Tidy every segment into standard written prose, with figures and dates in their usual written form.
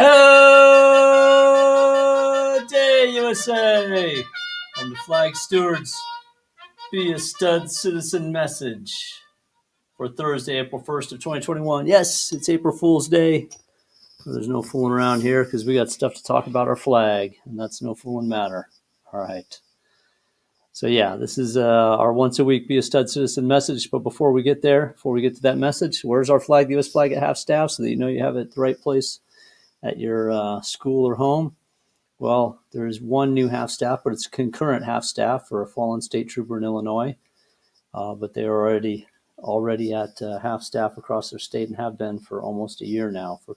Oh, day USA! On the Flag Stewards, be a stud citizen message for Thursday, April 1st of 2021. Yes, it's April Fool's Day. There's no fooling around here because we got stuff to talk about our flag, and that's no fooling matter. All right. So yeah, this is our once a week Be a Stud Citizen message. But before we get there, before we get to that message, where's our flag, the U.S. flag at half staff, so that you know you have it at the right place at your school or home? Well, there's one new half staff, but it's concurrent half staff for a fallen state trooper in Illinois. But they are already at half staff across their state and have been for almost a year now for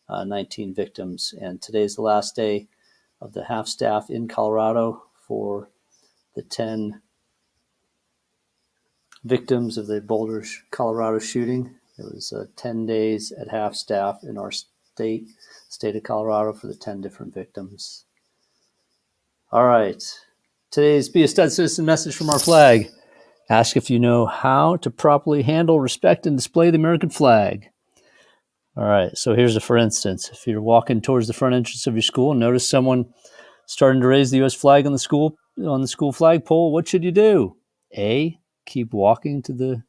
COVID-19 victims. And today's the last day of the half staff in Colorado for the 10 victims of the Boulder, Colorado shooting. It was 10 days at half staff in our state of Colorado for the 10 different victims. All right. Today's Be a Stud Citizen message from our flag. Ask if you know how to properly handle, respect, and display the American flag. All right. So here's a for instance. If you're walking towards the front entrance of your school and notice someone starting to raise the U.S. flag on the school flagpole, what should you do? A, keep walking to the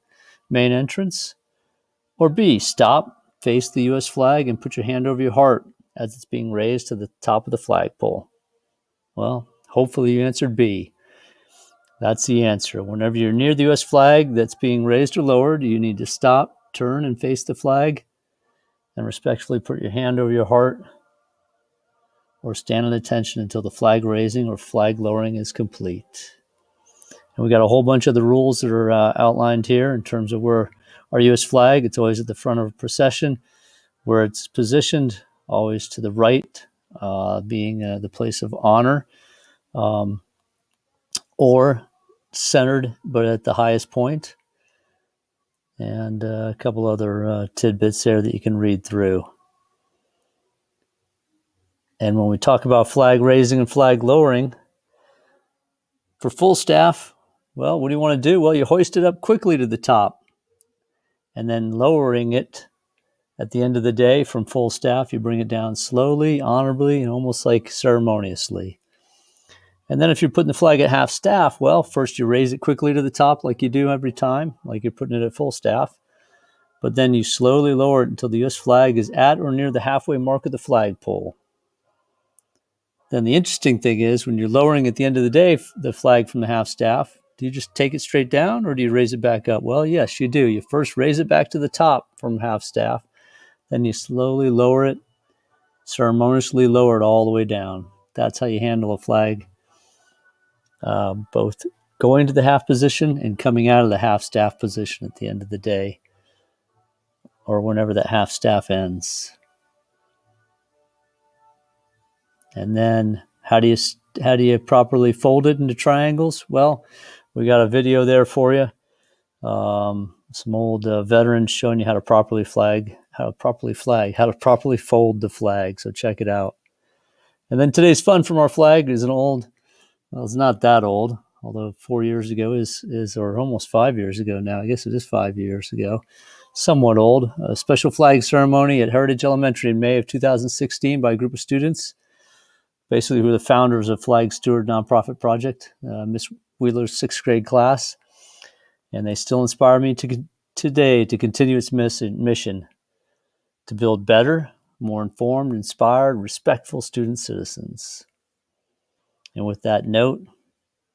main entrance. Or B, stop, face the U.S. flag, and put your hand over your heart as it's being raised to the top of the flagpole. Well, hopefully you answered B. That's the answer. Whenever you're near the U.S. flag that's being raised or lowered, you need to stop, turn, and face the flag, and respectfully put your hand over your heart or stand at attention until the flag raising or flag lowering is complete. And we got a whole bunch of the rules that are outlined here in terms of where our U.S. flag, it's always at the front of a procession, where it's positioned, always to the right, being the place of honor, or centered, but at the highest point. And a couple other tidbits there that you can read through. And when we talk about flag raising and flag lowering, for full staff, well, what do you want to do? Well, you hoist it up quickly to the top, and then lowering it at the end of the day from full staff, you bring it down slowly, honorably, and almost like ceremoniously. And then if you're putting the flag at half staff, well, first you raise it quickly to the top like you do every time, like you're putting it at full staff. But then you slowly lower it until the U.S. flag is at or near the halfway mark of the flagpole. Then the interesting thing is when you're lowering at the end of the day the flag from the half staff, do you just take it straight down or do you raise it back up? Well, yes, you do. You first raise it back to the top from half staff. Then you slowly lower it, ceremoniously lower it all the way down. That's how you handle a flag, both going to the half position and coming out of the half staff position at the end of the day, or whenever that half staff ends. And then how do you properly fold it into triangles? Well, we got a video there for you. Some old veterans showing you how to properly fold the flag. So check it out. And then today's fun from our flag is it's not that old, although 4 years ago or almost 5 years ago now. I guess it is 5 years ago. Somewhat old. A special flag ceremony at Heritage Elementary in May of 2016 by a group of students. Basically, who are the founders of Flag Steward nonprofit project, Miss Wheeler's 6th grade class. And they still inspire me today to continue its mission to build better, more informed, inspired, respectful student citizens. And with that note,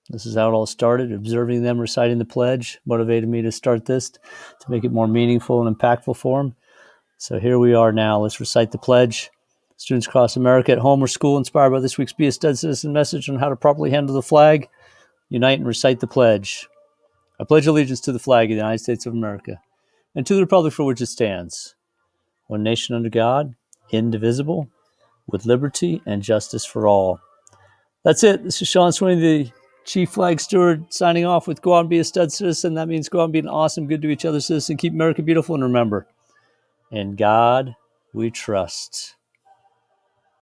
this is how it all started. Observing them reciting the pledge motivated me to start this to make it more meaningful and impactful for them. So here we are now. Let's recite the pledge. Students across America at home or school inspired by this week's Be a Stud Citizen message on how to properly handle the flag, unite and recite the pledge. I pledge allegiance to the flag of the United States of America and to the republic for which it stands, one nation under God, indivisible, with liberty and justice for all. That's it. This is Sean Sweeney, the Chief Flag Steward, signing off with Go Out and Be a Stud Citizen. That means go out and be an awesome, good to each other citizen. Keep America beautiful, and remember, in God we trust.